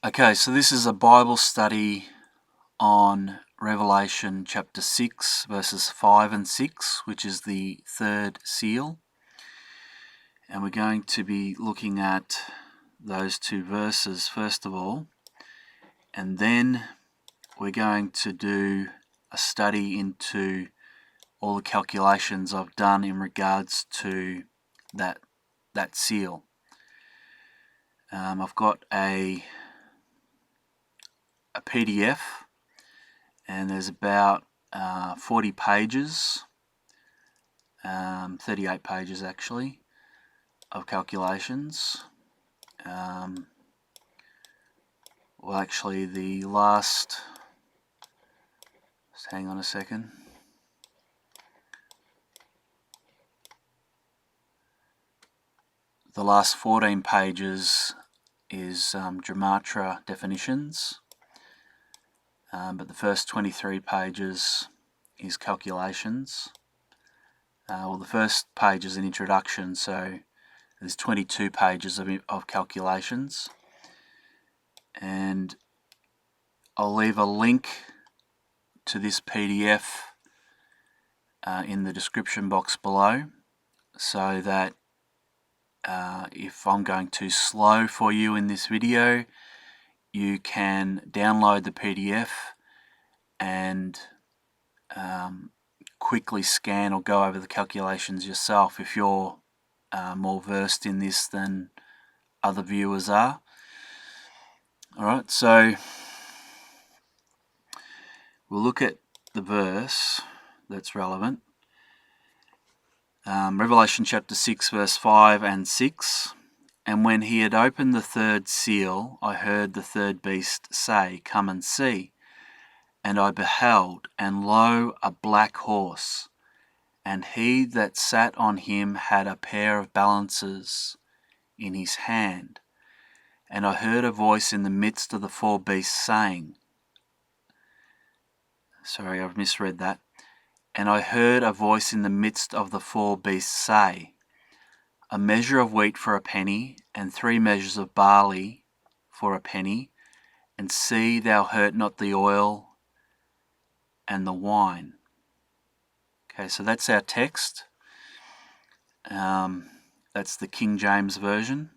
Okay, so this is a Bible study on Revelation chapter 6, verses 5 and 6, which is the third seal. And we're going to be looking at those two verses first of all, and then we're going to do a study into all the calculations I've done in regards to that seal. I've got a PDF, and there's about 40 pages, 38 pages actually, of calculations. Well, actually, the last, just hang on a second. The last 14 pages is Gematria definitions, but the first 23 pages is calculations. Well, the first page is an introduction, so there's 22 pages of calculations, and I'll leave a link to this PDF in the description box below, so that if I'm going too slow for you in this video, you can download the PDF and quickly scan or go over the calculations yourself if you're more versed in this than other viewers are. Alright, so we'll look at the verse that's relevant. Revelation chapter 6, verse 5 and 6. And when he had opened the third seal, I heard the third beast say, "Come and see." And I beheld, and lo, a black horse, and he that sat on him had a pair of balances in his hand. And I heard a voice in the midst of the four beasts saying, sorry, I've misread that. And I heard a voice in the midst of the four beasts say, a measure of wheat for a penny, and 3 measures of barley for a penny, and see thou hurt not the oil and the wine. Okay, so that's our text. That's the King James Version.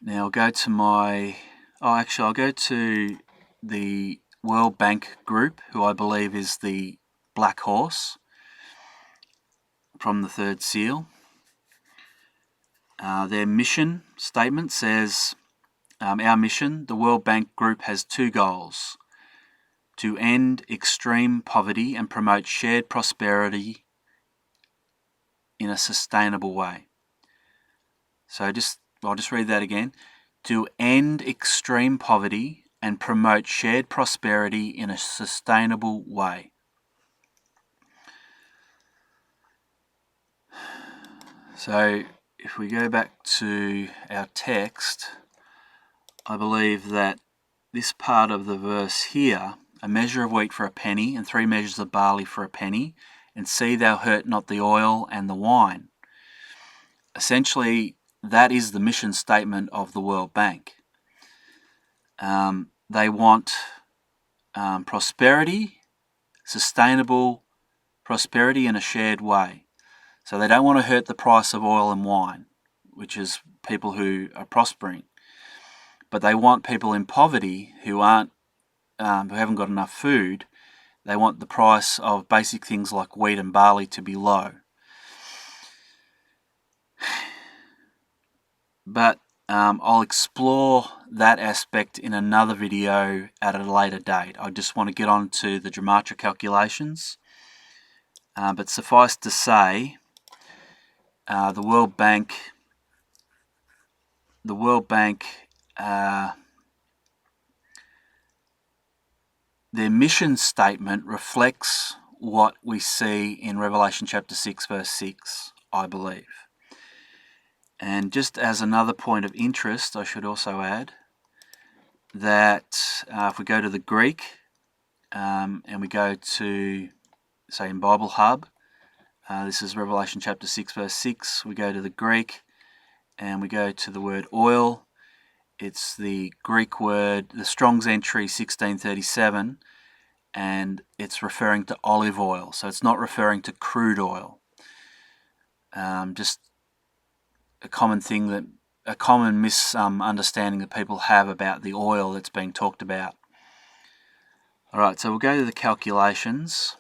Now I'll go to I'll go to the World Bank group, who I believe is the black horse from the third seal. Their mission statement says, our mission, the World Bank group, has 2 goals: to end extreme poverty and promote shared prosperity in a sustainable way. So I'll just read that again. To end extreme poverty and promote shared prosperity in a sustainable way. So if we go back to our text, I believe that this part of the verse here, a measure of wheat for a penny, and 3 measures of barley for a penny, and see thou hurt not the oil and the wine. Essentially, that is the mission statement of the World Bank. They want prosperity, sustainable prosperity in a shared way. So they don't want to hurt the price of oil and wine, which is people who are prospering. But they want people in poverty who haven't got enough food. They want the price of basic things like wheat and barley to be low. But I'll explore that aspect in another video at a later date. I just want to get on to the Gematria calculations. But suffice to say, the World Bank, their mission statement reflects what we see in Revelation chapter 6, verse 6, I believe. And just as another point of interest, I should also add that if we go to the Greek and we go to, say, in Bible Hub, this is Revelation chapter 6, verse 6, we go to the Greek and we go to the word oil. It's the Greek word, the Strong's entry 1637, and it's referring to olive oil. So it's not referring to crude oil. Just a common misunderstanding that people have about the oil that's being talked about. Alright, so we'll go to the calculations.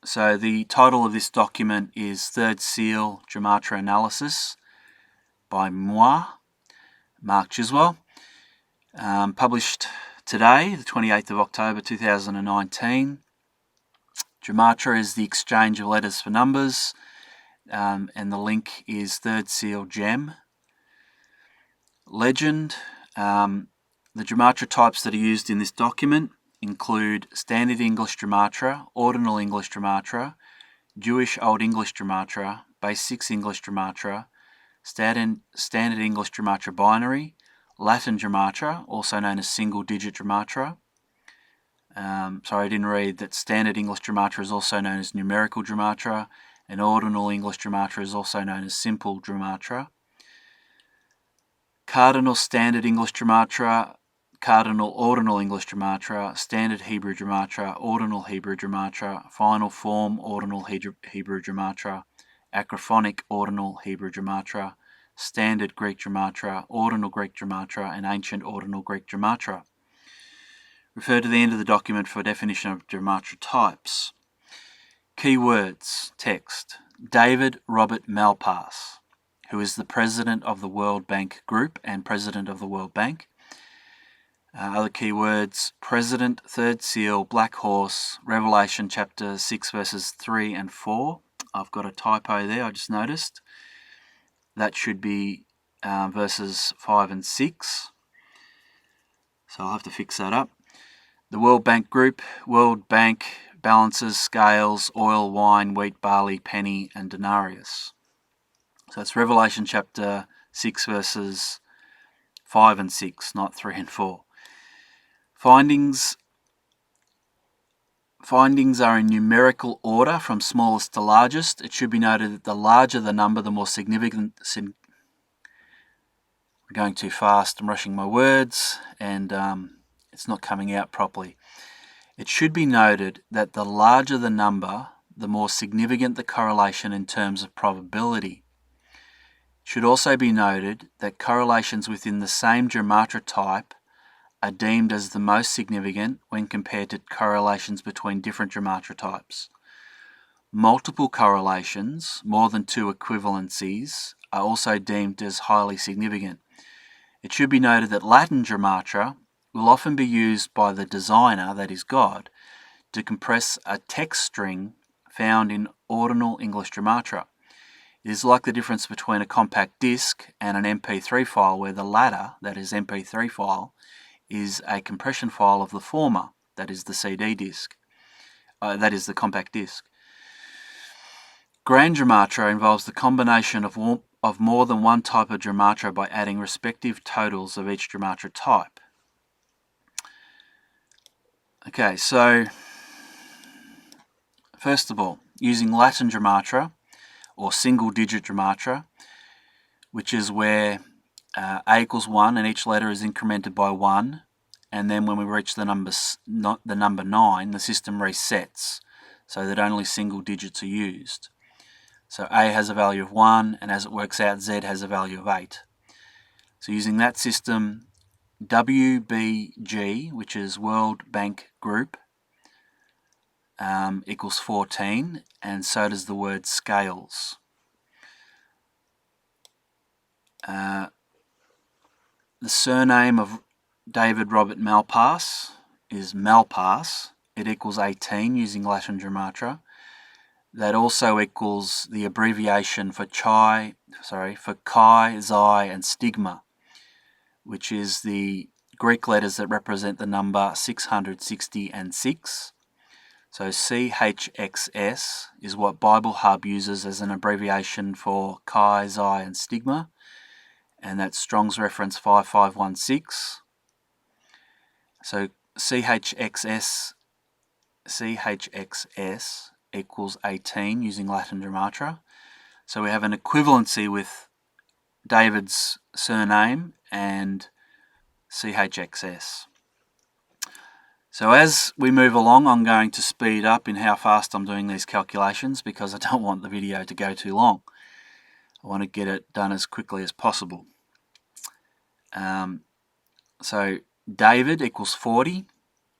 So the title of this document is Third Seal Gematria Analysis by Mark Chiswell, published today, the 28th of October 2019. Gematria is the exchange of letters for numbers, and the link is Third Seal Gem. Legend. The Gematria types that are used in this document include Standard English Gematria, Ordinal English Gematria, Jewish Old English Gematria, Basic English Gematria, Standard English Gematria Binary, Latin Gematria, also known as Single Digit Gematria. Sorry, I didn't read that Standard English Gematria is also known as Numerical Gematria, and Ordinal English Gematria is also known as Simple Gematria. Cardinal Standard English Gematria, Cardinal Ordinal English Gematria, Standard Hebrew Gematria, Ordinal Hebrew Gematria, Final Form Ordinal Hebrew Gematria, Acrophonic Ordinal Hebrew Gematria, Standard Greek Gematria, Ordinal Greek Gematria, and Ancient Ordinal Greek Gematria. Refer to the end of the document for a definition of Gematria types. Keywords, text, David Robert Malpass, who is the President of the World Bank Group and President of the World Bank. Other keywords, President, Third Seal, Black Horse, Revelation chapter 6 verses 3 and 4. I've got a typo there, I just noticed. That should be verses 5 and 6. So I'll have to fix that up. The World Bank Group, World Bank balances, scales, oil, wine, wheat, barley, penny, and denarius. So it's Revelation chapter 6 verses 5 and 6, not 3 and 4. Findings are in numerical order from smallest to largest. It should be noted that the larger the number, the more significant... I'm going too fast, I'm rushing my words, and it's not coming out properly. It should be noted that the larger the number, the more significant the correlation in terms of probability. It should also be noted that correlations within the same Gematria type are deemed as the most significant when compared to correlations between different Gematria types. Multiple correlations, more than two equivalencies, are also deemed as highly significant. It should be noted that Latin Gematria will often be used by the designer, that is God, to compress a text string found in ordinal English Gematria. It is like the difference between a compact disc and an MP3 file, where the latter, that is MP3 file, is a compression file of the former, that is the CD disc, that is the compact disc. Grand Gematria involves the combination of more than one type of Gematria by adding respective totals of each Gematria type. Okay, so first of all, using Latin Gematria or single digit Gematria, which is where A equals 1 and each letter is incremented by 1, and then when we reach the number 9, the system resets so that only single digits are used. So A has a value of 1, and as it works out, Z has a value of 8. So using that system, WBG, which is World Bank Group, equals 14, and so does the word scales. The surname of David Robert Malpass is Malpass. It equals 18 using Latin Gematria. That also equals the abbreviation for Chi Xi, and Stigma, which is the Greek letters that represent the number 660 and 6. So CHXS is what Bible Hub uses as an abbreviation for Chi, Xi, and Stigma, and that's Strong's reference 5516. So CHXS equals 18 using Latin Gematria. So we have an equivalency with David's surname, and CHXS. So as we move along, I'm going to speed up in how fast I'm doing these calculations because I don't want the video to go too long. I want to get it done as quickly as possible. So David equals 40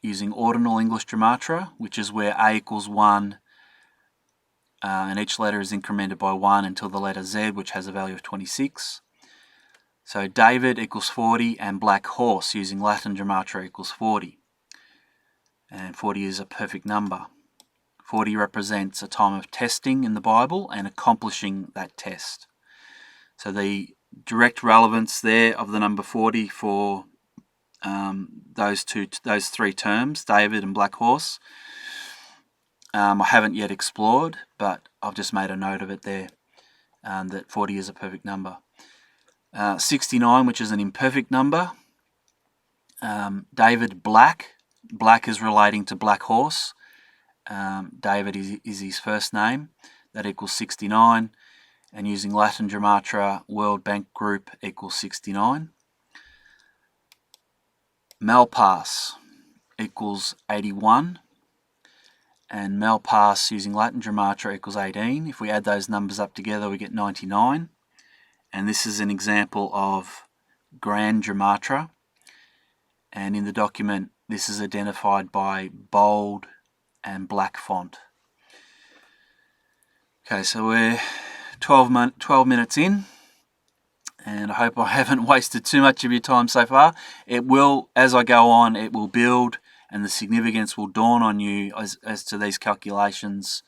using ordinal English Gematria, which is where A equals 1 and each letter is incremented by 1 until the letter Z, which has a value of 26. So David equals 40 and black horse using Latin Gematria equals 40. And 40 is a perfect number. 40 represents a time of testing in the Bible and accomplishing that test. So the direct relevance there of the number 40 for those three terms, David and black horse, I haven't yet explored, but I've just made a note of it there, that 40 is a perfect number. 69, which is an imperfect number. David black is relating to black horse. David is his first name. That equals 69. And using Latin Gematria, World Bank Group equals 69. Malpass equals 81. And Malpass using Latin Gematria equals 18. If we add those numbers up together, we get 99. And this is an example of Grand Gematria. And in the document, this is identified by bold and black font. Okay, so we're 12 minutes in, and I hope I haven't wasted too much of your time so far. It will, as I go on, it will build, and the significance will dawn on you as to these calculations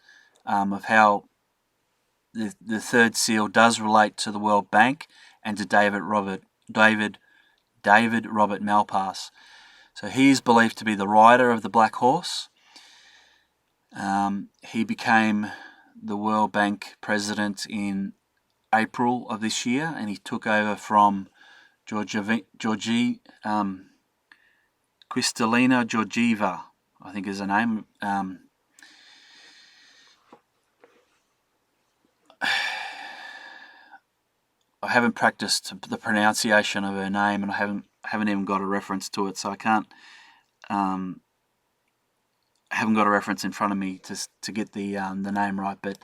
of how the third seal does relate to the World Bank and to David Robert Malpass. So he is believed to be the rider of the black horse. He became the World Bank president in April of this year, and he took over from Kristalina Georgieva, I think is her name. I haven't practiced the pronunciation of her name, and I haven't even got a reference to it, so I can't. I haven't got a reference in front of me to get the name right, but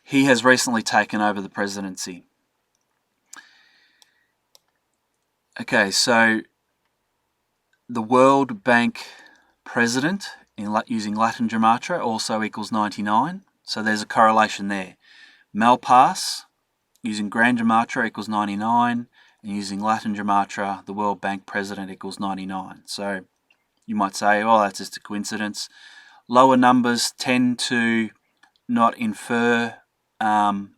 he has recently taken over the presidency. Okay, so the World Bank president using Latin Gematria also equals 99, so there's a correlation there. Malpass using Grand Gematria equals 99, and using Latin Gematria, the World Bank president equals 99. So you might say, oh, that's just a coincidence. Lower numbers tend to not infer a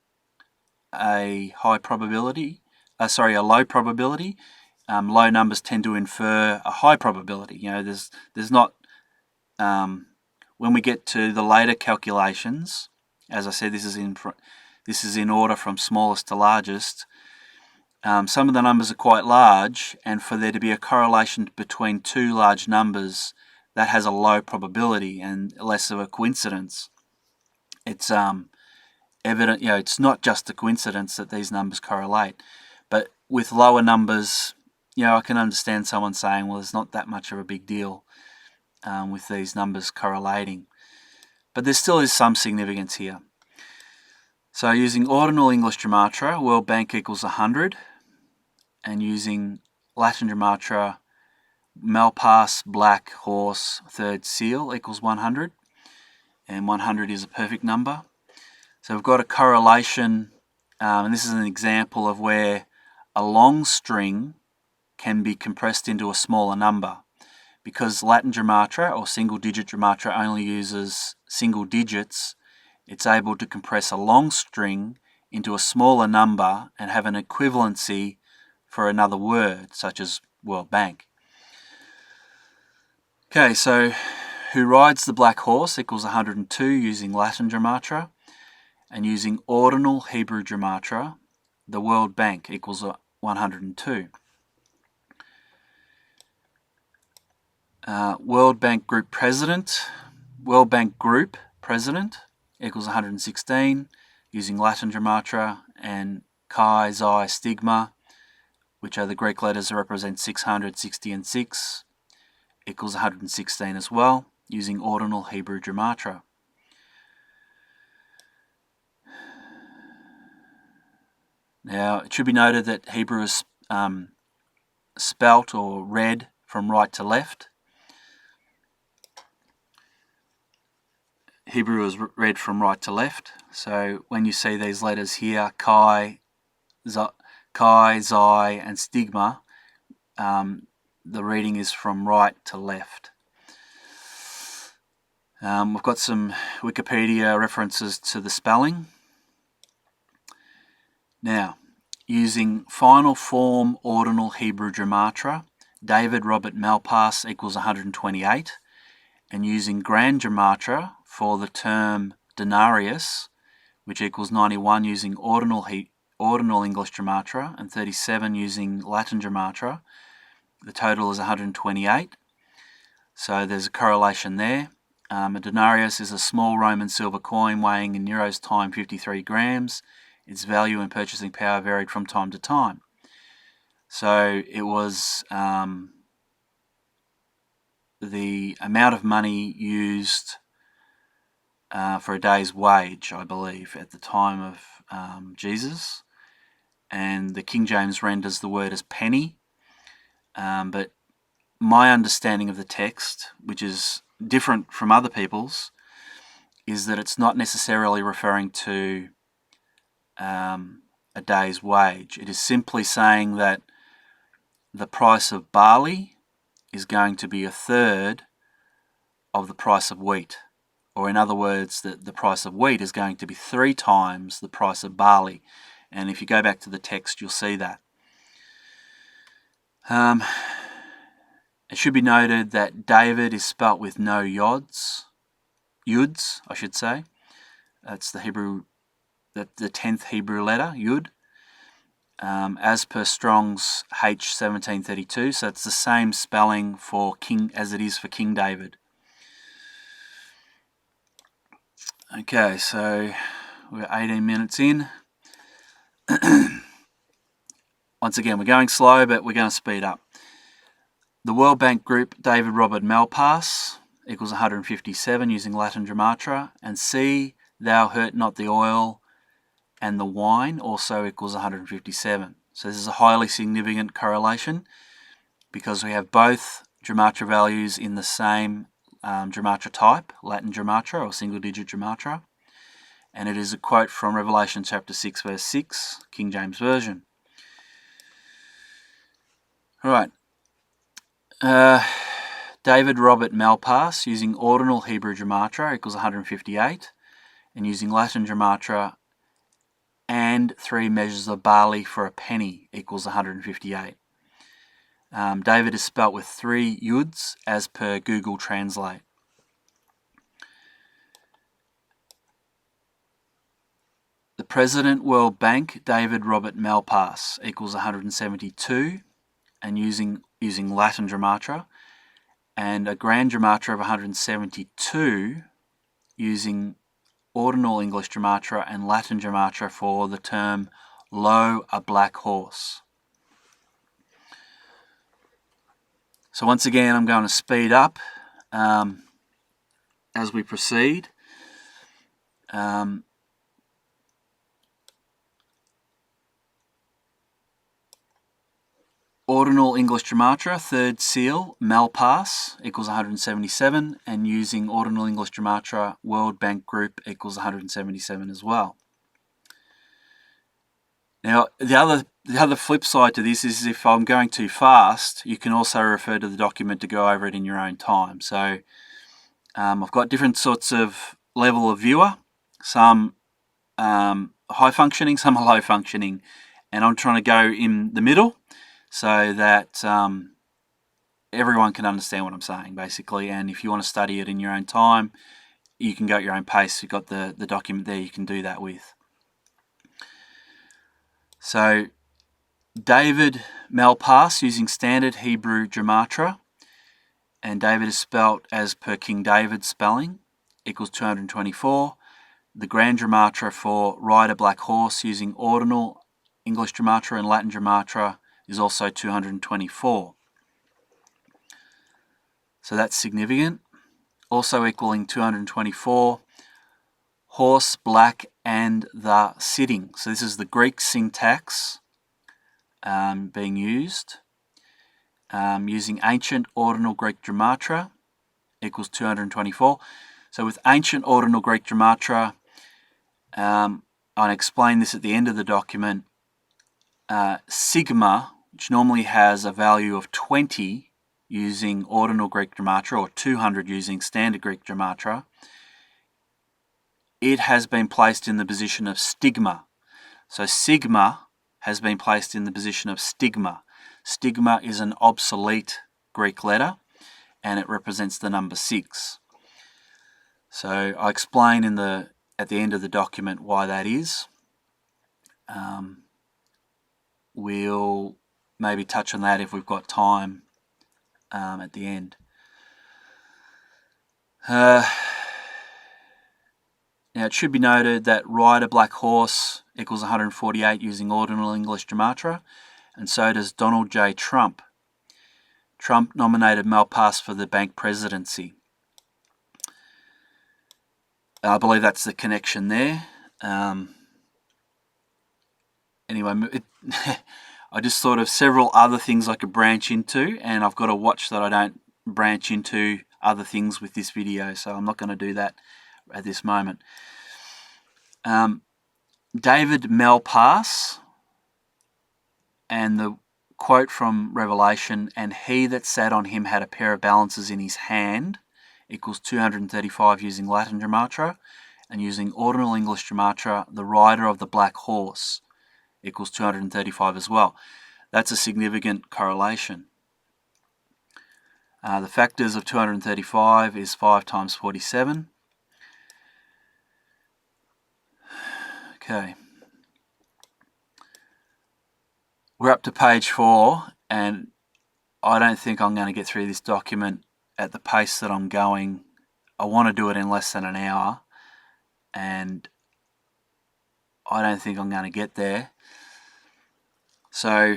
low probability. Low numbers tend to infer a high probability. You know, there's not. When we get to the later calculations, as I said, this is in order from smallest to largest. Some of the numbers are quite large, and for there to be a correlation between two large numbers, that has a low probability and less of a coincidence. It's evident, it's not just a coincidence that these numbers correlate, but with lower numbers, I can understand someone saying, well, there's not that much of a big deal with these numbers correlating, but there still is some significance here. So using ordinal English Gematria, World Bank equals 100, and using Latin Gematria, Malpass black horse third seal equals 100, and 100 is a perfect number. So we've got a correlation, and this is an example of where a long string can be compressed into a smaller number. Because Latin Gematria or single digit Gematria only uses single digits, it's able to compress a long string into a smaller number and have an equivalency for another word, such as World Bank. Okay, so who rides the black horse equals 102 using Latin Gematria, and using ordinal Hebrew Gematria, the World Bank equals 102. World Bank Group President equals 116 using Latin Gematria, and Chi Xi Stigma which are the Greek letters that represent 600, 60 and 6, equals 116 as well, using ordinal Hebrew Gematria. Now, it should be noted that Hebrew is spelt or read from right to left. Hebrew is read from right to left. So when you see these letters here, Chi, Xi, and Stigma, the reading is from right to left. We've got some Wikipedia references to the spelling. Now, using final form ordinal Hebrew Gematria, David Robert Malpass equals 128, and using Grand Gematria for the term denarius, which equals 91 using ordinal English Gematria, and 37 using Latin Gematria, the total is 128. So there's a correlation there. A denarius is a small Roman silver coin weighing in euros time 53 grams. Its value and purchasing power varied from time to time. So it was the amount of money used for a day's wage, I believe, at the time of Jesus. And the King James renders the word as penny. But my understanding of the text, which is different from other people's, is that it's not necessarily referring to a day's wage. It is simply saying that the price of barley is going to be a third of the price of wheat. Or in other words, that the price of wheat is going to be 3 times the price of barley. And if you go back to the text, you'll see that. It should be noted that David is spelt with no yuds, I should say. That's the Hebrew, the 10th Hebrew letter, yud, as per Strong's H1732. So it's the same spelling for King as it is for King David. Okay, so we're 18 minutes in. Once again, we're going slow, but we're going to speed up. The World Bank Group, David Robert Malpass, equals 157 using Latin Gematria, and see thou hurt not the oil and the wine also equals 157. So this is a highly significant correlation because we have both Gematria values in the same Gematria type, Latin Gematria or single digit Gematria, and it is a quote from Revelation chapter 6 verse 6, King James Version. Alright. David Robert Malpass using ordinal Hebrew Gematria equals 158, and using Latin Gematria and 3 measures of barley for a penny equals 158. David is spelt with 3 yuds as per Google Translate. The President World Bank, David Robert Malpass equals 172, and using Latin Gematria, and a Grand Gematria of 172 using ordinal English Gematria and Latin Gematria for the term lo, a black horse. So once again, I'm going to speed up as we proceed. Ordinal English Gematria, third seal, Malpass equals 177, and using Ordinal English Gematria, World Bank Group equals 177 as well. Now, the other flip side to this is if I'm going too fast, you can also refer to the document to go over it in your own time. So I've got different sorts of level of viewer, some high functioning, some are low functioning, and I'm trying to go in the middle so that everyone can understand what I'm saying, basically. And if you want to study it in your own time, you can go at your own pace. You've got the document there you can do that with. So David Malpass using standard Hebrew Gematria, and David is spelt as per King David's spelling, equals 224. The Grand Gematria for ride a black horse using ordinal English Gematria and Latin Gematria is also 224. So that's significant. Also equaling 224, horse, black, and the sitting. So this is the Greek syntax being used. Using ancient ordinal Greek Gematria equals 224. So with ancient ordinal Greek Gematria, I'll explain this at the end of the document. Sigma, which normally has a value of 20 using ordinal Greek Gematria, or 200 using standard Greek Gematria, it has been placed in the position of stigma. So sigma has been placed in the position of stigma. Stigma is an obsolete Greek letter, and it represents the number 6. So I explain at the end of the document why that is. We'll maybe touch on that if we've got time at the end. Now it should be noted that rider black horse equals 148 using ordinal English Gematria, and so does Donald J. Trump. Trump nominated Malpass for the bank presidency. I believe that's the connection there. Anyway, I just thought of several other things I could branch into, and I've got to watch that I don't branch into other things with this video, so I'm not going to do that at this moment. David Malpass, and the quote from Revelation, "And he that sat on him had a pair of balances in his hand," equals 235 using Latin Gematria, and using ordinal English Gematria, the rider of the black horse equals 235 as well. That's a significant correlation. The factors of 235 is 5 times 47. Okay. We're up to page 4, and I don't think I'm going to get through this document at the pace that I'm going. I want to do it in less than an hour, and I don't think I'm going to get there. So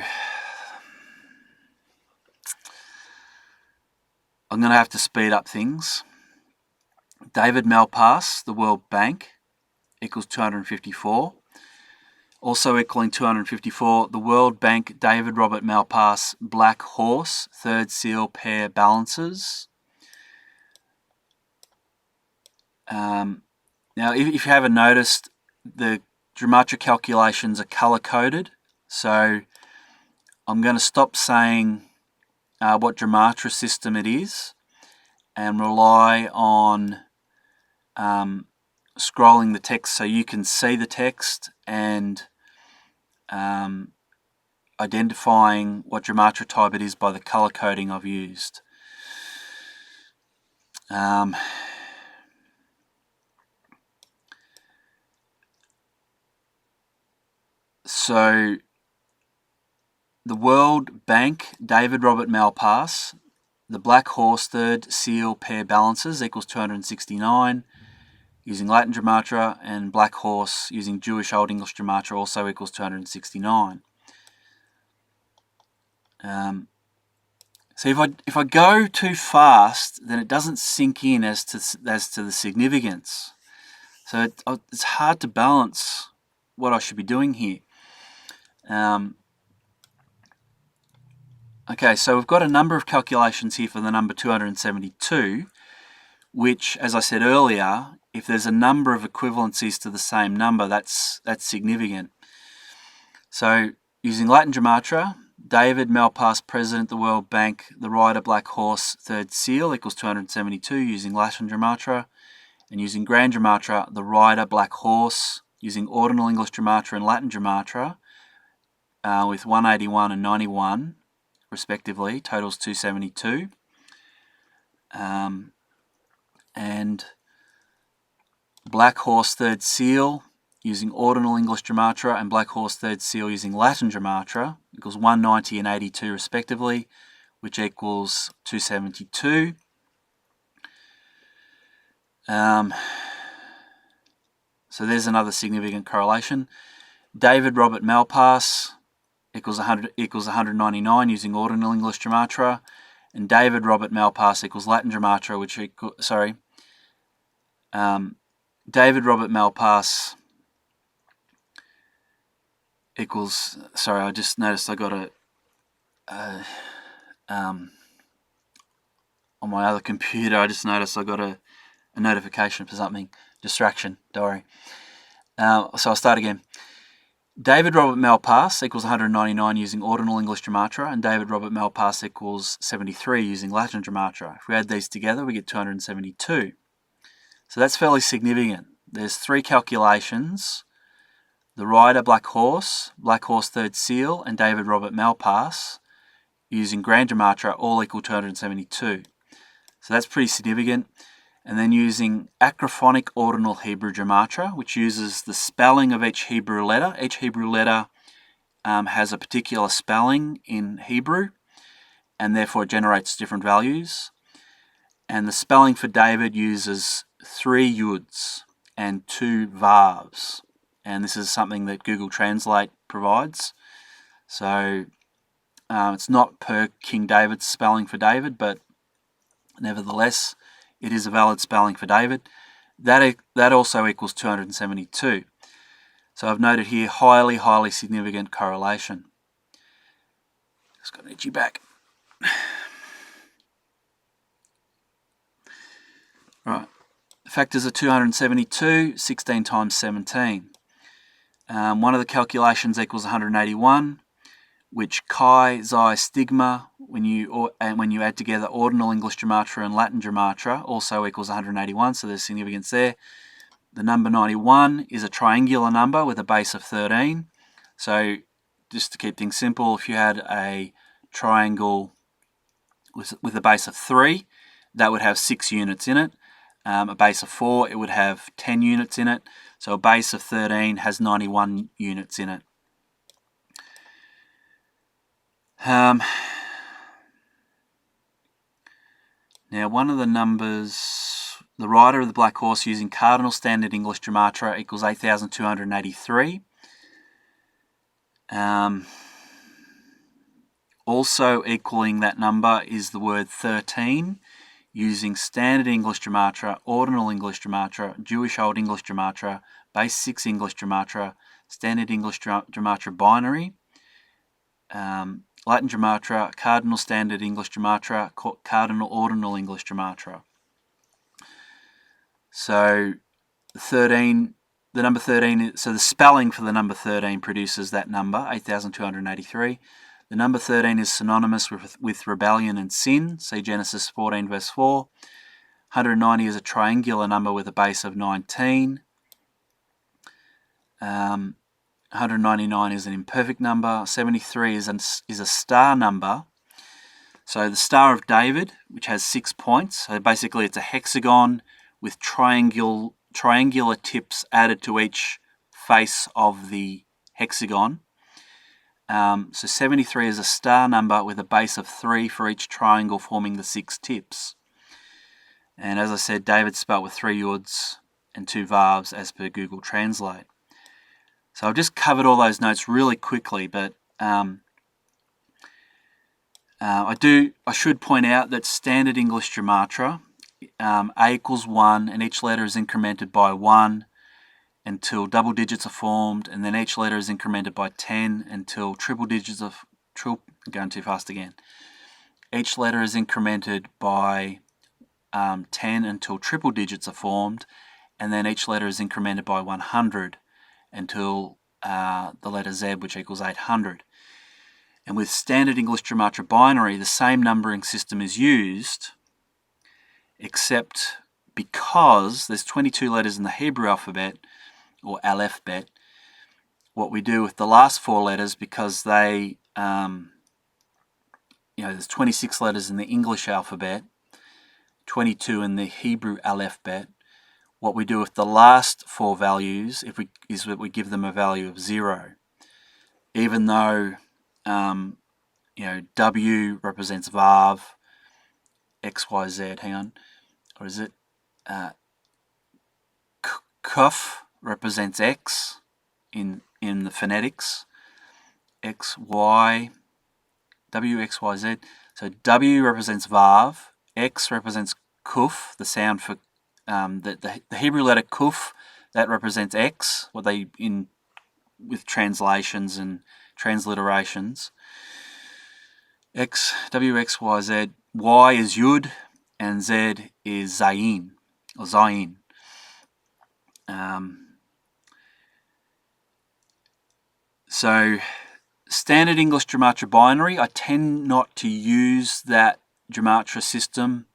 I'm going to have to speed up things. David Malpass, the World Bank, equals 254. Also equaling 254, the World Bank David Robert Malpass Black Horse, third seal pair balances. Now, if you haven't noticed, the Gematria calculations are color-coded, so I'm going to stop saying what Gematria system it is and rely on scrolling the text so you can see the text and identifying what Gematria type it is by the color coding I've used. So the World Bank David Robert Malpass, the Black Horse third seal pair balances equals 269 using Latin Gematria, and Black Horse using Jewish Old English Gematria also equals 269. So if I go too fast, then it doesn't sink in as to the significance. So it's hard to balance what I should be doing here. Okay, so we've got a number of calculations here for the number 272, which, as I said earlier, if there's a number of equivalencies to the same number, that's significant. So using Latin Gematria, David Malpass, President, the World Bank, the rider Black Horse, third seal equals 272 using Latin Gematria, and using Grand Gematria, the rider Black Horse, using ordinal English Gematria and Latin Gematria, with 181 and 91 respectively, totals 272. And Black Horse third seal using ordinal English Gematria and Black Horse third seal using Latin Gematria equals 190 and 82 respectively, which equals 272. So there's another significant correlation. David Robert Malpass equals 199 using ordinal English Gematria, and David Robert Malpass equals Latin Gematria, which David Robert Malpass equals, sorry, I just noticed I got on my other computer, I just noticed I got a notification for something. Distraction, don't worry. So I'll start again. David Robert Malpass equals 199 using ordinal English Gematria, and David Robert Malpass equals 73 using Latin Gematria. If we add these together, we get 272. So that's fairly significant. There's 3 calculations. The rider, Black Horse Third Seal, and David Robert Malpass using Grand Gematria all equal 272. So that's pretty significant. And then using acrophonic ordinal Hebrew Gematria, which uses the spelling of each Hebrew letter. Each Hebrew letter has a particular spelling in Hebrew, and therefore generates different values. And the spelling for David uses 3 yuds and 2 vavs. And this is something that Google Translate provides. So it's not per King David's spelling for David, but nevertheless, it is a valid spelling for David. That also equals 272. So I've noted here highly, highly significant correlation. Just got an itchy back. Right. The factors are 272, 16 times 17. One of the calculations equals 181, which Chi Xi Stigma, when you add together ordinal English Gematria and Latin Gematria, also equals 181, so there's significance there. The number 91 is a triangular number with a base of 13. So just to keep things simple, if you had a triangle with a base of 3, that would have 6 units in it. A base of 4, it would have 10 units in it. So a base of 13 has 91 units in it. Now, one of the numbers, the rider of the Black Horse using Cardinal Standard English Gematria equals 8,283. Also equaling that number is the word 13 using Standard English Gematria, Ordinal English Gematria, Jewish Old English Gematria, Base 6 English Gematria, Standard English Gematria Binary, Latin Gematria, Cardinal Standard English Gematria, Cardinal Ordinal English Gematria. So the number 13, so the spelling for the number 13 produces that number, 8,283. The number 13 is synonymous with rebellion and sin. See Genesis 14 verse 4. 190 is a triangular number with a base of 19. 199 is an imperfect number. 73 is a star number. So the Star of David, which has 6 points. So basically it's a hexagon with triangular tips added to each face of the hexagon. So 73 is a star number with a base of 3 for each triangle forming the 6 tips. And as I said, David's spelt with 3 yuds and 2 vavs as per Google Translate. So I've just covered all those notes really quickly, but I should point out that Standard English Gematria, A equals 1, and each letter is incremented by 1 until double digits are formed, and then each letter is incremented by 10 until triple digits of going too fast again. Each letter is incremented by 10 until triple digits are formed, and then each letter is incremented by 100 until the letter Z, which equals 800. And with Standard English Gematria Binary, the same numbering system is used, except because there's 22 letters in the Hebrew alphabet, or alphabet, what we do with the last 4 letters, because they, there's 26 letters in the English alphabet, 22 in the Hebrew alphabet. What we do with the last 4 values is that we give them a value of 0, even though W represents Vav, X, Y, Z. Hang on, or is it Kuf represents X in the phonetics. X, Y, W, X, Y, Z. So W represents Vav, X represents Kuf, the sound for the Hebrew letter Kuf, that represents X, what they in with translations and transliterations. X, W, X, Y, Z. Y is Yud, and Z is Zayin, or Zayin. So standard English Gematria binary, I tend not to use that Gematria system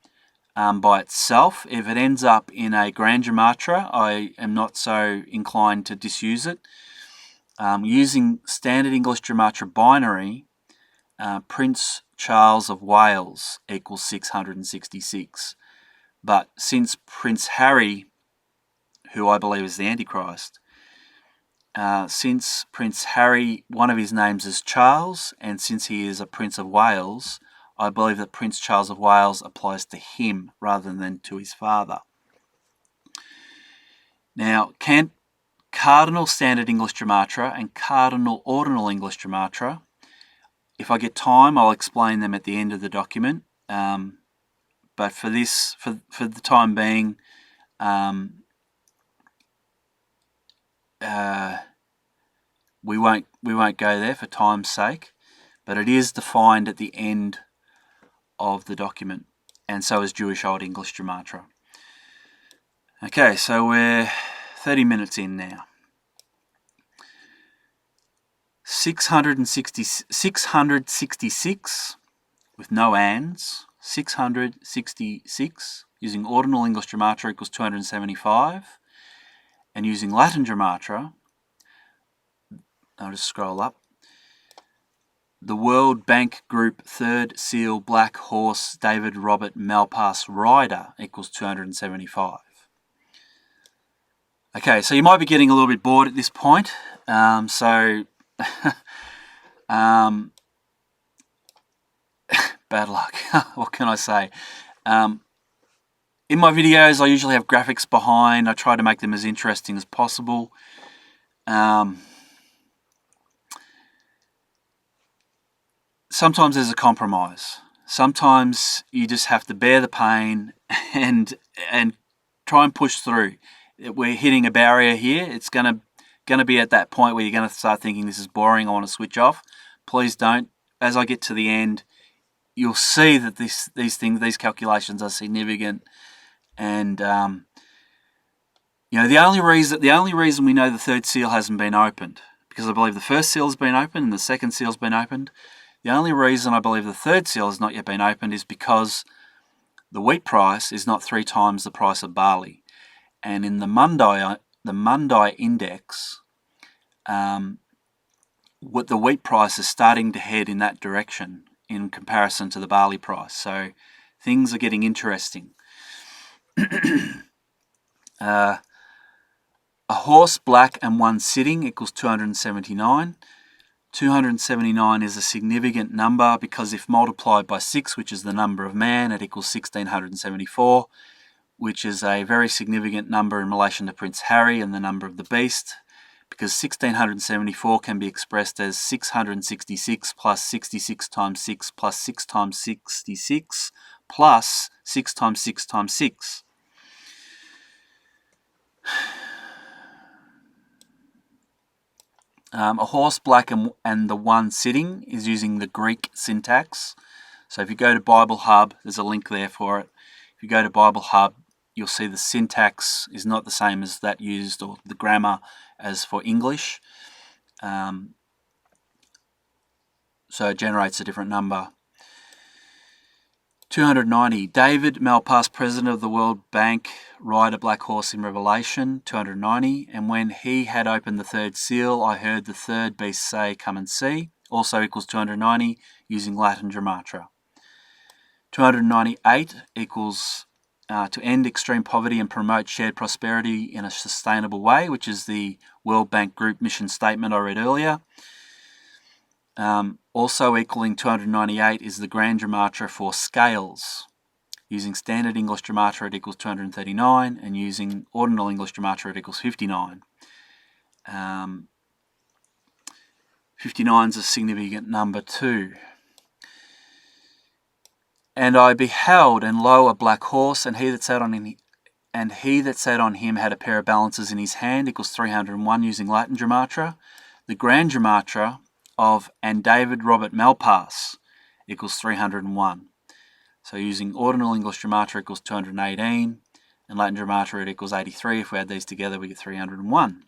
by itself. If it ends up in a Grand Gematria, I am not so inclined to disuse it. Using standard English Gematria binary, Prince Charles of Wales equals 666. But since Prince Harry, who I believe is the Antichrist, since Prince Harry, one of his names is Charles, and since he is a Prince of Wales, I believe that Prince Charles of Wales applies to him rather than to his father. Now, Cardinal Standard English Gematria and Cardinal Ordinal English Gematria, if I get time, I'll explain them at the end of the document. But for the time being, we won't go there for time's sake. But it is defined at the end of the document, and so is Jewish Old English Gematria. Okay, so we're 30 minutes in now. 666 with no ands. 666 using Ordinal English Gematria equals 275, and using Latin Gematria, I'll just scroll up. The World Bank Group Third Seal Black Horse David Robert Malpass Rider equals 275. Okay, so you might be getting a little bit bored at this point. Bad luck. What can I say? In my videos, I usually have graphics behind. I try to make them as interesting as possible. Sometimes there's a compromise. Sometimes you just have to bear the pain and try and push through. We're hitting a barrier here. It's gonna be at that point where you're gonna start thinking this is boring, I want to switch off. Please don't. As I get to the end, you'll see that these calculations are significant, and the only reason we know the third seal hasn't been opened, because I believe the first seal has been opened and the second seal has been opened. The only reason I believe the third seal has not yet been opened is because the wheat price is not 3 times the price of barley. And in the Mundi Index, what the wheat price is starting to head in that direction in comparison to the barley price. So things are getting interesting. A horse black and one sitting equals 279. 279 is a significant number because if multiplied by 6, which is the number of man, it equals 1674, which is a very significant number in relation to Prince Harry and the number of the beast, because 1674 can be expressed as 666 plus 66 times 6 plus 6 times 66 plus 6 times 6 times 6. A horse black and the one sitting is using the Greek syntax. So if you go to Bible Hub, there's a link there for it. If you go to Bible Hub, you'll see the syntax is not the same as that used, or the grammar as for English. So it generates a different number. 290. David Malpass, president of the World Bank, ride a black horse in Revelation. 290. And when he had opened the third seal, I heard the third beast say, "Come and see." Also equals 290 using Latin Gematria. 298 equals to end extreme poverty and promote shared prosperity in a sustainable way, which is the World Bank Group mission statement I read earlier. Also equaling 298 is the Grand Gematria for scales. Using Standard English Gematria it equals 239, and using Ordinal English Gematria it equals 59. 59 is a significant number too. And I beheld, and lo, a black horse, and he that sat on him had a pair of balances in his hand, equals 301 using Latin Gematria. The Grand Gematria of and David Robert Malpass equals 301. So using ordinal English Gematria equals 218, and Latin Gematria it equals 83. If we add these together, we get 301.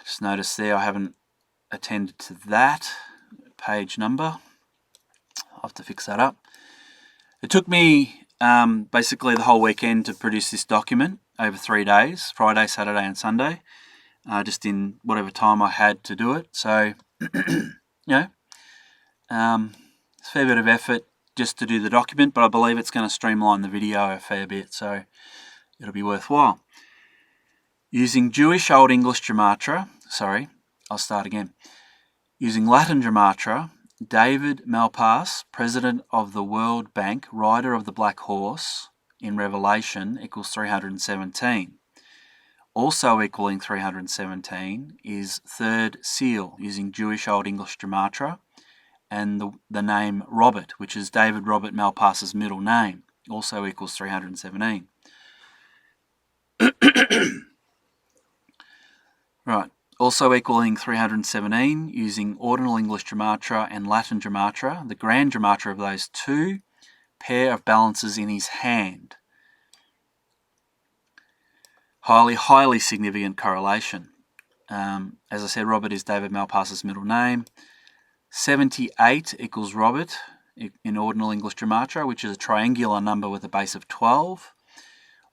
Just notice there I haven't attended to that page number. I'll have to fix that up. It took me basically the whole weekend to produce this document over 3 days, Friday, Saturday and Sunday, just in whatever time I had to do it. So, it's a fair bit of effort just to do the document, but I believe it's going to streamline the video a fair bit, so it'll be worthwhile. Using Jewish Old English Gematria, Using Latin Gematria, David Malpass, President of the World Bank, rider of the Black Horse in Revelation equals 317. Also equaling 317 is third seal using Jewish Old English Gematria and the name Robert, which is David Robert Malpass's middle name, also equals 317. Right, also equaling 317 using ordinal English Gematria and Latin Gematria, the Grand Gematria of those two, pair of balances in his hand. Highly significant correlation. As I said, Robert is David Malpass's middle name. 78 equals Robert in ordinal English Gematria, which is a triangular number with a base of 12.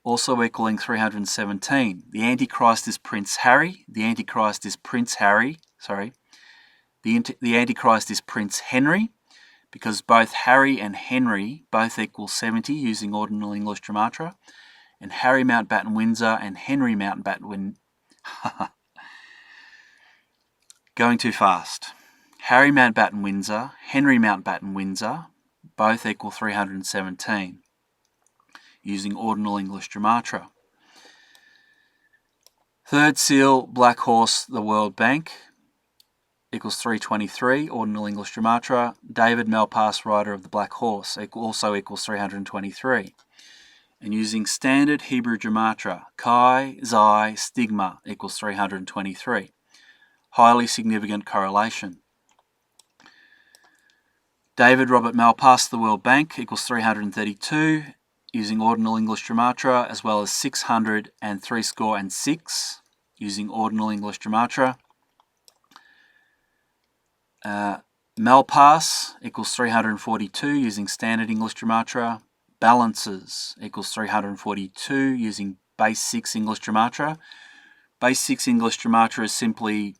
Also equaling 317. The Antichrist is Prince Harry. The Antichrist is Prince Henry, because both Harry and Henry both equal 70 using ordinal English Gematria. And Harry Mountbatten Windsor and Henry Mountbatten going too fast. Harry Mountbatten Windsor, Henry Mountbatten Windsor, both equal 317 using ordinal English Gematria. Third seal, Black Horse, the World Bank, equals 323, ordinal English Gematria. David Malpass, rider of the Black Horse, also equals 323. And using standard Hebrew Gematria, Chi Xi Stigma equals 323. Highly significant correlation. David Robert Malpass, the World Bank, equals 332, using ordinal English Gematria, as well as 636 using ordinal English Gematria. Malpass equals 342 using standard English Gematria. Balances equals 342 using base 6 English Gematria. Base 6 English Gematria is simply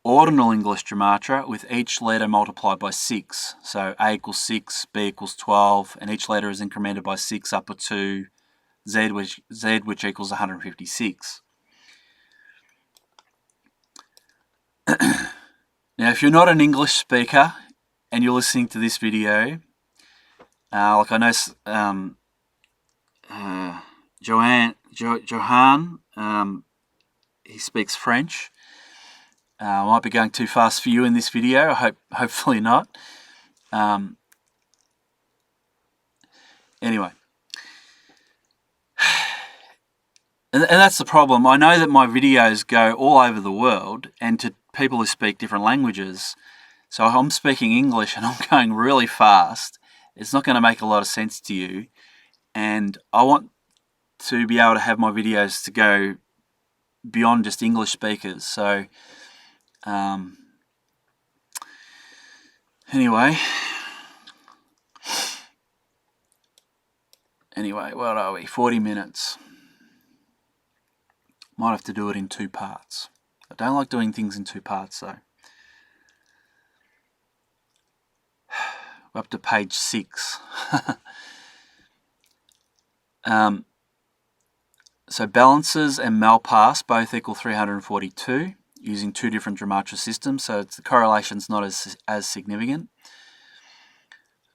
ordinal English Gematria with each letter multiplied by 6. So A equals 6, B equals 12, and each letter is incremented by 6 up to Z which equals 156. Now, if you're not an English speaker and you're listening to this video, like I know Johan, he speaks French. I might be going too fast for you in this video. Hopefully not. Anyway. And that's the problem. I know that my videos go all over the world and to people who speak different languages. So I'm speaking English and I'm going really fast. It's not going to make a lot of sense to you. And I want to be able to have my videos to go beyond just English speakers. So anyway, what are we? 40 minutes. Might have to do it in 2 parts. I don't like doing things in 2 parts though. We're up to page 6. So balances and Malpass both equal 342 using 2 different Gematria systems, so the correlation's not as significant.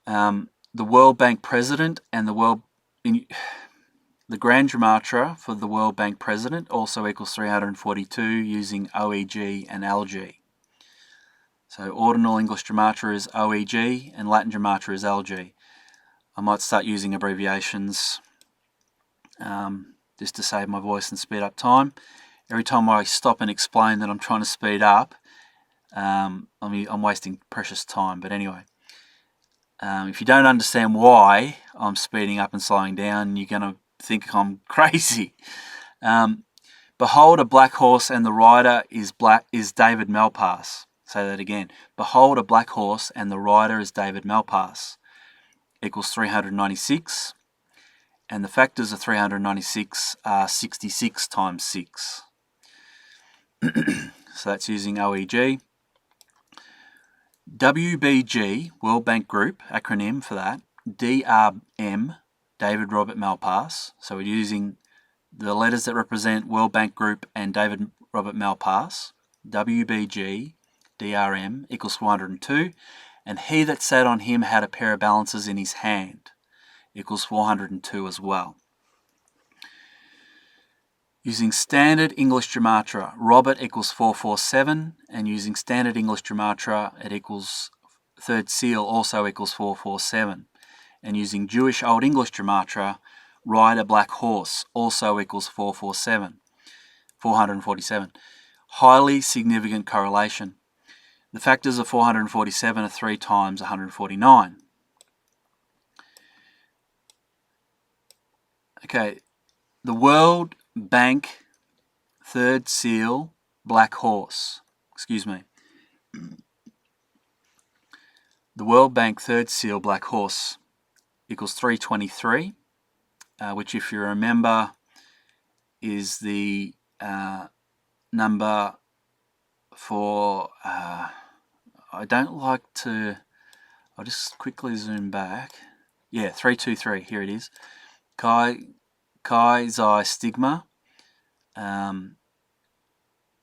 The World Bank President and the the Grand Gematria for the World Bank President also equals 342 using OEG and LG. So ordinal English Gematria is OEG and Latin Gematria is LG. I might start using abbreviations just to save my voice and speed up time. Every time I stop and explain that I'm trying to speed up, I'm wasting precious time. But anyway, if you don't understand why I'm speeding up and slowing down, you're going to think I'm crazy. Behold a black horse and the rider is David Malpass. Say that again. Behold a black horse and the rider is David Malpass. Equals 396. And the factors of 396 are 66 times 6. So that's using OEG. WBG, World Bank Group, acronym for that. DRM, David Robert Malpass. So we're using the letters that represent World Bank Group and David Robert Malpass. WBG, DRM, equals 402. And he that sat on him had a pair of balances in his hand. Equals 402 as well. Using standard English Gematria, Robert equals 447, and using standard English Gematria, it equals third seal also equals 447. And using Jewish Old English Gematria, ride a black horse also equals 447. Highly significant correlation. The factors of 447 are 3 times 149. Okay, the World Bank third seal black horse. The World Bank third seal black horse equals 323, which, if you remember, is the number for. I don't like to. I'll just quickly zoom back. Yeah, 323. Here it is. Chi Xi Stigma. The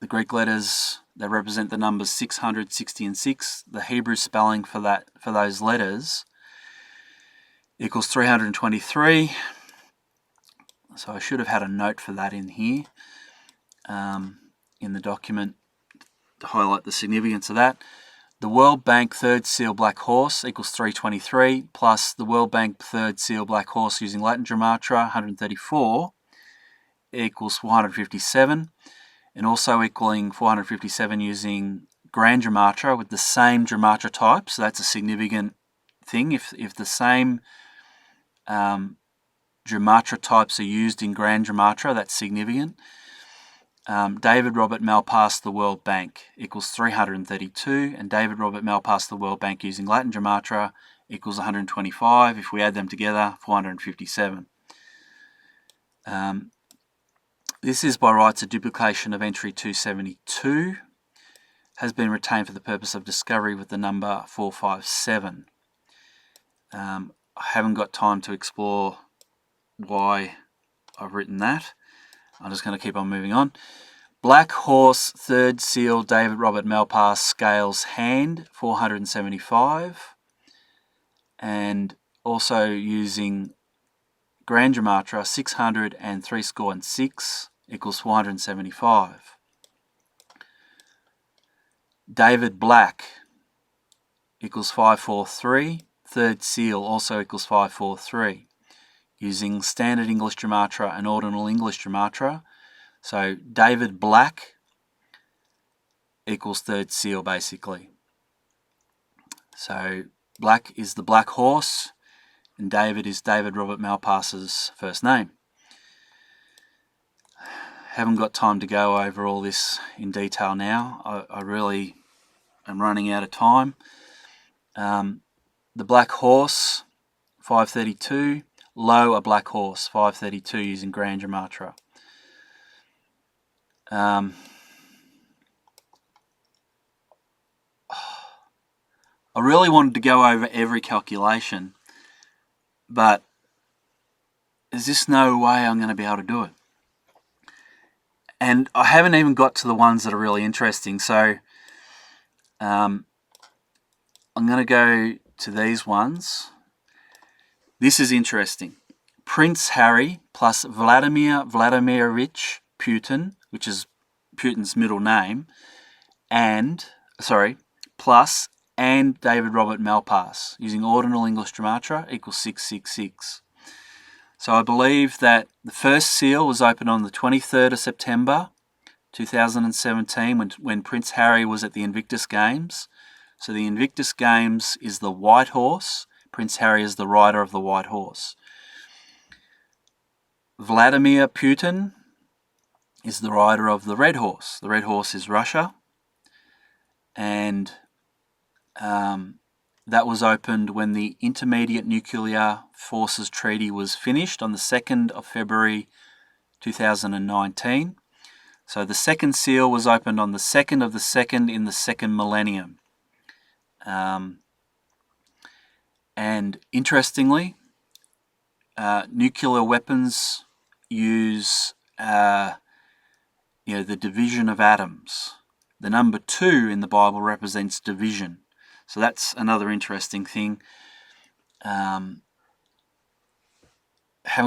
Greek letters, they represent the numbers 600, 60, and 6. The Hebrew spelling for those letters equals 323. So I should have had a note for that in here, in the document, to highlight the significance of that. The World Bank third seal black horse equals 323, plus the World Bank third seal black horse using Latin Gematria, 134, equals 457. And also equaling 457 using Grand Gematria with the same Gematria type. So that's a significant thing. If the same Gematria types are used in Grand Gematria, that's significant. David Robert Malpass the World Bank equals 332, and David Robert Malpass the World Bank using Latin Gematria equals 125. If we add them together, 457. This is by rights a duplication of entry 272, has been retained for the purpose of discovery with the number 457. I haven't got time to explore why I've written that. I'm just going to keep on moving on. Black horse, third seal, David Robert Malpass, scales hand, 475. And also using Grand Gematria, 600 and 3 score and 6 equals 475. David Black equals 543. Third seal also equals 543. Using standard English Gematria and ordinal English Gematria. So David Black equals third seal basically. So Black is the black horse, and David is David Robert Malpass's first name. Haven't got time to go over all this in detail now. I really am running out of time. The black horse, 532. Low, a black horse, 532 using Grand Gematria. I really wanted to go over every calculation, but there's just no way I'm going to be able to do it. And I haven't even got to the ones that are really interesting, so I'm going to go to these ones. This is interesting. Prince Harry plus Vladimir Vladimirovich Putin, which is Putin's middle name, and David Robert Malpass, using ordinal English Gematria, equals 666. So I believe that the first seal was opened on the 23rd of September 2017 when Prince Harry was at the Invictus Games. So the Invictus Games is the white horse. Prince Harry is the rider of the white horse. Vladimir Putin is the rider of the red horse. The red horse is Russia. And that was opened when the Intermediate Nuclear Forces Treaty was finished on the 2nd of February 2019. So the second seal was opened on the 2nd of the 2nd in the second millennium. And interestingly, nuclear weapons use the division of atoms. The number 2 in the Bible represents division. So that's another interesting thing. Haven't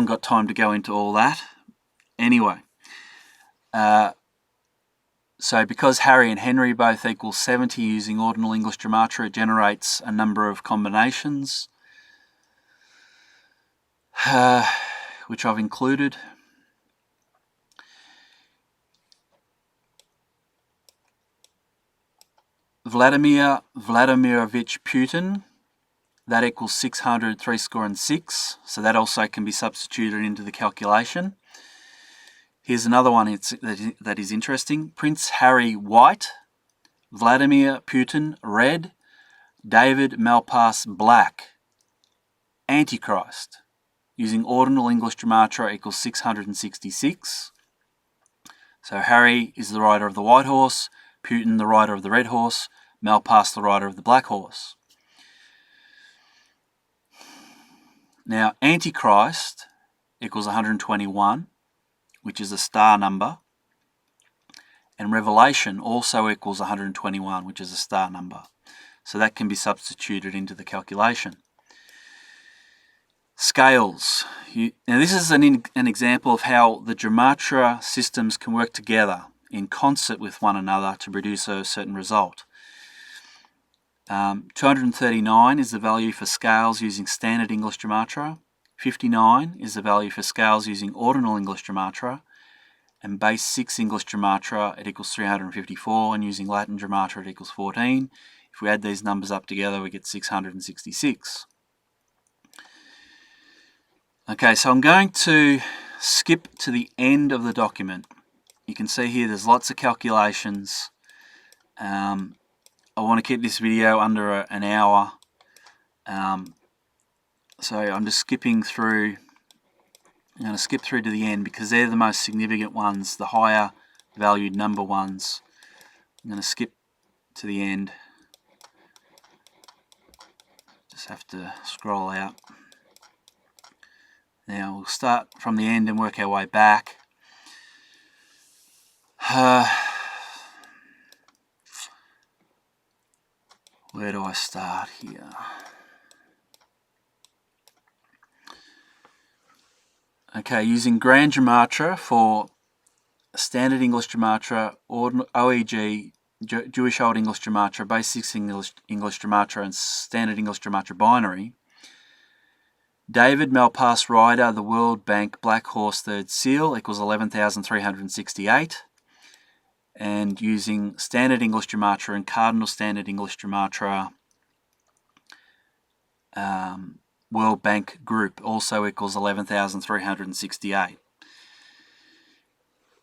got time to go into all that. Anyway, so because Harry and Henry both equal 70 using ordinal English Gematria, it generates a number of combinations, which I've included. Vladimir Vladimirovich Putin, that equals 600, 6, so that also can be substituted into the calculation. Here's another one that is interesting. Prince Harry white, Vladimir Putin red, David Malpass black, Antichrist, using ordinal English Gematria, equals 666. So Harry is the rider of the white horse, Putin the rider of the red horse, Malpass the rider of the black horse. Now, Antichrist equals 121, which is a star number, and Revelation also equals 121, which is a star number. So that can be substituted into the calculation. Scales. Now this is an example of how the Gematria systems can work together in concert with one another to produce a certain result. 239 is the value for scales using standard English Gematria. 59 is the value for scales using ordinal English Gematria. And base 6 English Gematria, it equals 354, and using Latin Gematria, it equals 14. If we add these numbers up together, we get 666. Okay, so I'm going to skip to the end of the document. You can see here there's lots of calculations. I want to keep this video under an hour, so I'm just skipping through. I'm going to skip through to the end because they're the most significant ones, the higher valued number ones. I'm going to skip to the end. Just have to scroll out. Now we'll start from the end and work our way back. Where do I start here? Okay, using Grand Gematria for Standard English Gematria, OEG, Jewish Old English Gematria, Basic English Gematria, and Standard English Gematria Binary. David Malpass Rider, the World Bank Black Horse Third Seal, equals 11,368. And using Standard English Gematria and Cardinal Standard English Gematria, World Bank Group also equals 11,368.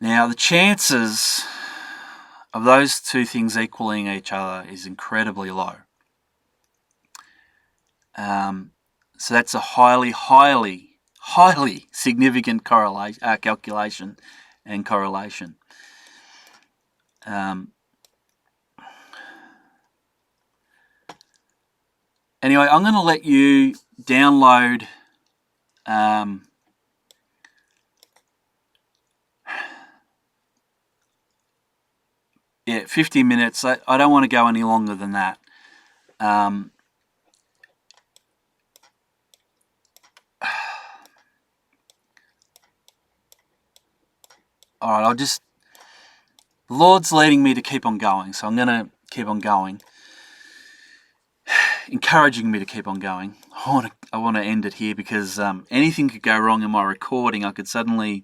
Now the chances of those two things equaling each other is incredibly low. So that's a highly significant calculation and correlation. Anyway, I'm going to let you download yeah, 50 minutes. I don't want to go any longer than that. Alright, the Lord's leading me to keep on going, so I'm going to keep on going. Encouraging me to keep on going. I want to end it here because anything could go wrong in my recording. I could suddenly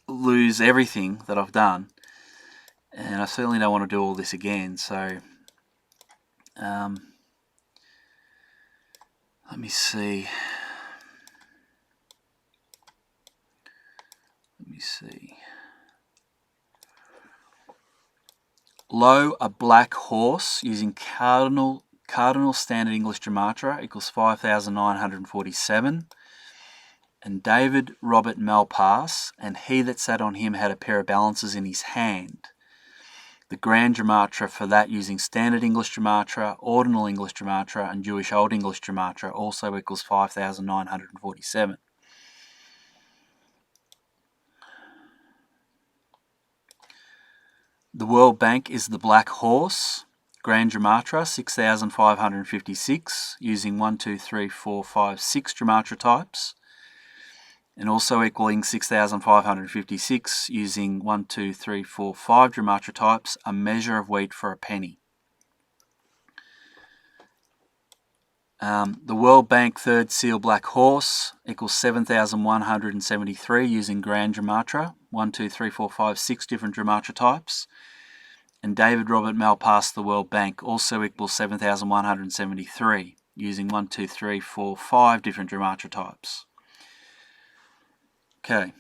lose everything that I've done, and I certainly don't want to do all this again. So let me see. Lo, a black horse using cardinal standard English Gematria equals 5,947. And David Robert Malpass, and he that sat on him had a pair of balances in his hand. The Grand Gematria for that using Standard English Gematria, Ordinal English Gematria, and Jewish Old English Gematria also equals 5,947. The World Bank is the Black Horse, Grand Gematria 6,556, using 1, 2, 3, 4, 5, 6 Gematria types, and also equaling 6,556 using 1, 2, 3, 4, 5 Gematria types, a measure of wheat for a penny. The World Bank Third Seal Black Horse equals 7,173 using Grand Gematria, 1, 2, 3, 4, 5, 6 different Gematria types. And David Robert Malpass, the World Bank, also equals 7,173 using 1, 2, 3, 4, 5 different Gematria types. Okay.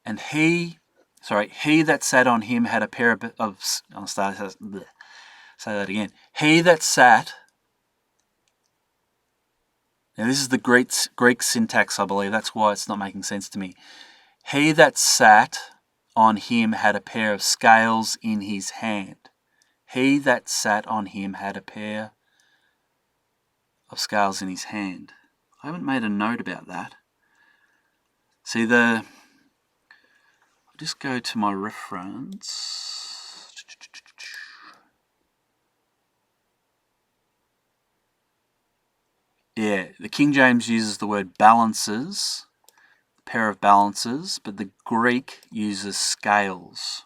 And he that sat on him had a pair of I'll say that again. He that sat. Now this is the Greek syntax, I believe. That's why it's not making sense to me. He that sat on him had a pair of scales in his hand. He that sat on him had a pair of scales in his hand. I haven't made a note about that. See, I'll just go to my reference. Yeah, the King James uses the word balances, a pair of balances, but the Greek uses scales.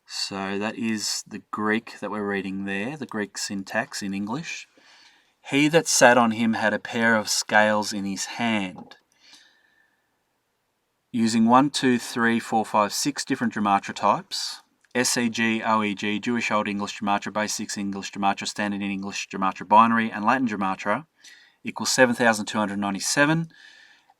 So that is the Greek that we're reading there, the Greek syntax in English. He that sat on him had a pair of scales in his hand. Using 1, 2, 3, 4, 5, 6 different Gematria types, SEG, OEG, Jewish Old English Gematria, Basic English Gematria, Standard English Gematria Binary, and Latin Gematria, equals 7,297,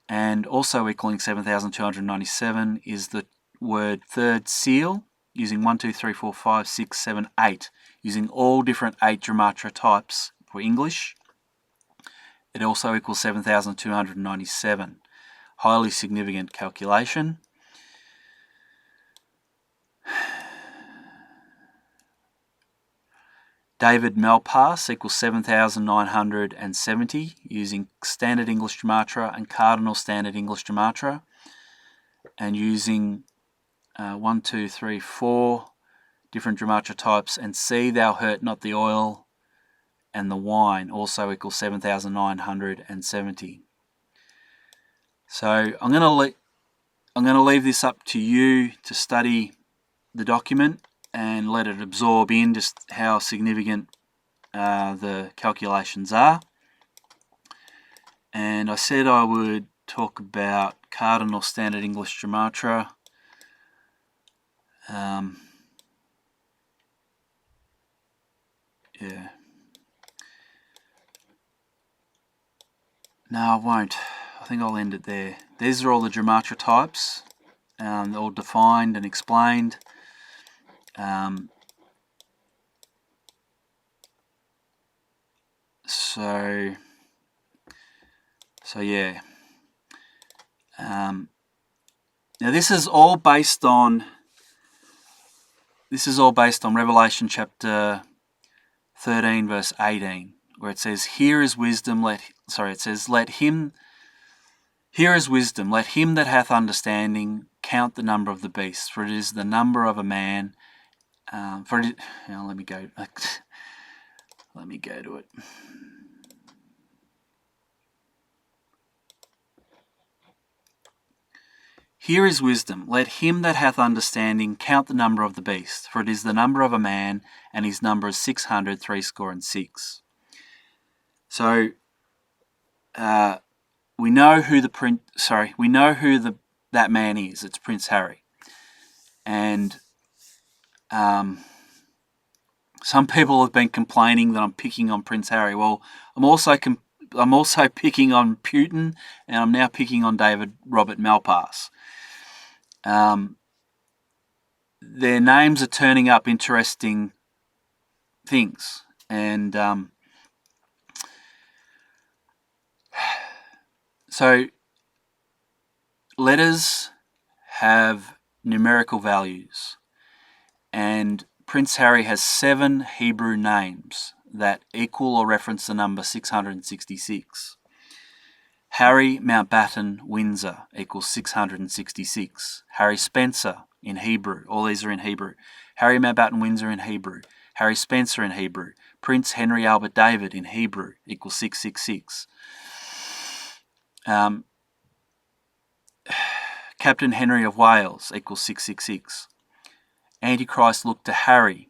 and also equaling 7,297 is the word third seal, using 1, 2, 3, 4, 5, 6, 7, 8, using all different 8 Gematria types for English. It also equals 7,297. Highly significant calculation. David Malpass equals 7,970 using Standard English Gematria and Cardinal Standard English Gematria, and using 1, 2, 3, 4 different Gematria types, and see thou hurt not the oil and the wine also equals 7,970. So I'm going to leave this up to you to study the document and let it absorb in just how significant the calculations are. And I said I would talk about Cardinal Standard English Gematria. Yeah. No, I won't. I think I'll end it there. These are all the Gematria types, all defined and explained. So yeah. Now this is all based on Revelation chapter 13 verse 18, where it says, "Here is wisdom, let him that hath understanding count the number of the beast, for it is the number of a man." Let me go to it. Here is wisdom. Let him that hath understanding count the number of the beast, for it is the number of a man, and his number is 666. So we know who that man is. It's Prince Harry, and some people have been complaining that I'm picking on Prince Harry. Well, I'm also picking on Putin, and I'm now picking on David Robert Malpass. Their names are turning up interesting things, and so letters have numerical values, and Prince Harry has 7 Hebrew names that equal or reference the number 666. Harry Mountbatten Windsor equals 666. Harry Spencer in Hebrew, all these are in Hebrew. Harry Mountbatten Windsor in Hebrew. Harry Spencer in Hebrew. Prince Henry Albert David in Hebrew equals 666. Captain Henry of Wales equals 666. Antichrist looked to Harry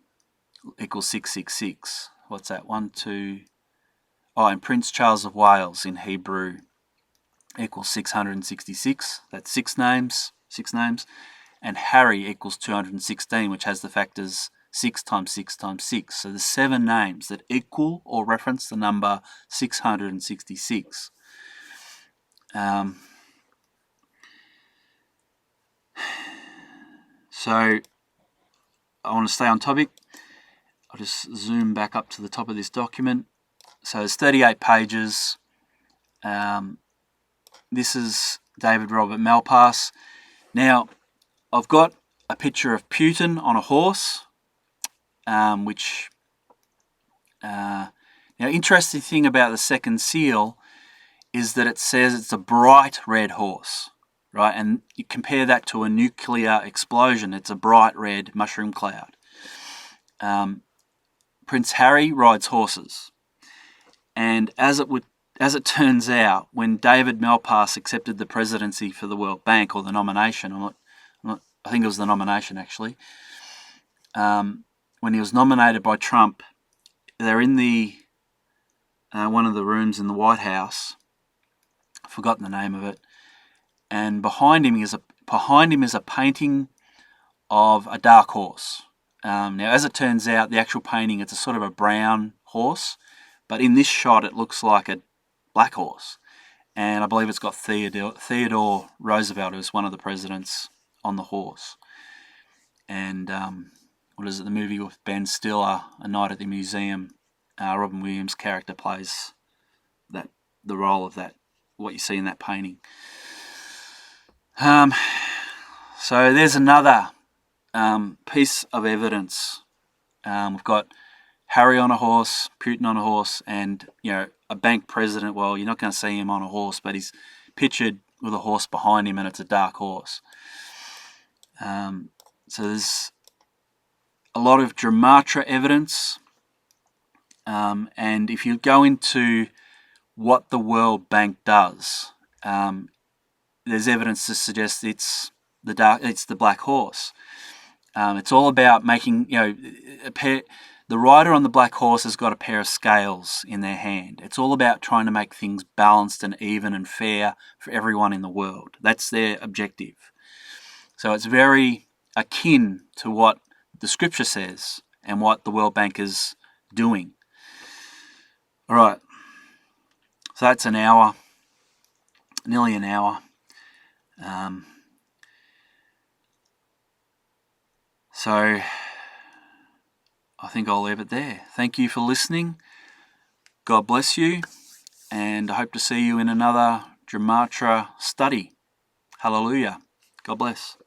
equals 666. What's that? 1, 2. Oh, and Prince Charles of Wales in Hebrew equals 666. That's 6 names. And Harry equals 216, which has the factors 6 times 6 times 6. So there's 7 names that equal or reference the number 666. So I want to stay on topic. I'll just zoom back up to the top of this document. So there's 38 pages. This is David Robert Malpass. Now, I've got a picture of Putin on a horse, which... now, interesting thing about the second seal is that it says it's a bright red horse, right? And you compare that to a nuclear explosion. It's a bright red mushroom cloud. Prince Harry rides horses. And as it turns out, when David Malpass accepted the presidency for the World Bank, or the nomination, I think it was the nomination actually, when he was nominated by Trump, they're in the one of the rooms in the White House. I've forgotten the name of it. And behind him is a painting of a dark horse. Now, as it turns out, the actual painting, it's a sort of a brown horse, but in this shot, it looks like a black horse. And I believe it's got Theodore Roosevelt, who's one of the presidents, on the horse. And what is it, the movie with Ben Stiller, A Night at the Museum, Robin Williams' character plays the role of that, what you see in that painting. So there's another piece of evidence. We've got Harry on a horse, Putin on a horse, and a bank president. Well, you're not going to see him on a horse, but he's pictured with a horse behind him, and it's a dark horse. So there's a lot of Gematria evidence, and if you go into what the World Bank does, there's evidence to suggest it's the black horse. It's all about making, the rider on the black horse has got a pair of scales in their hand. It's all about trying to make things balanced and even and fair for everyone in the world. That's their objective. So it's very akin to what the scripture says and what the World Bank is doing. All right. So that's an hour, nearly an hour. So I think I'll leave it there. Thank you for listening. God bless you, and I hope to see you in another Gematria study. Hallelujah. God bless.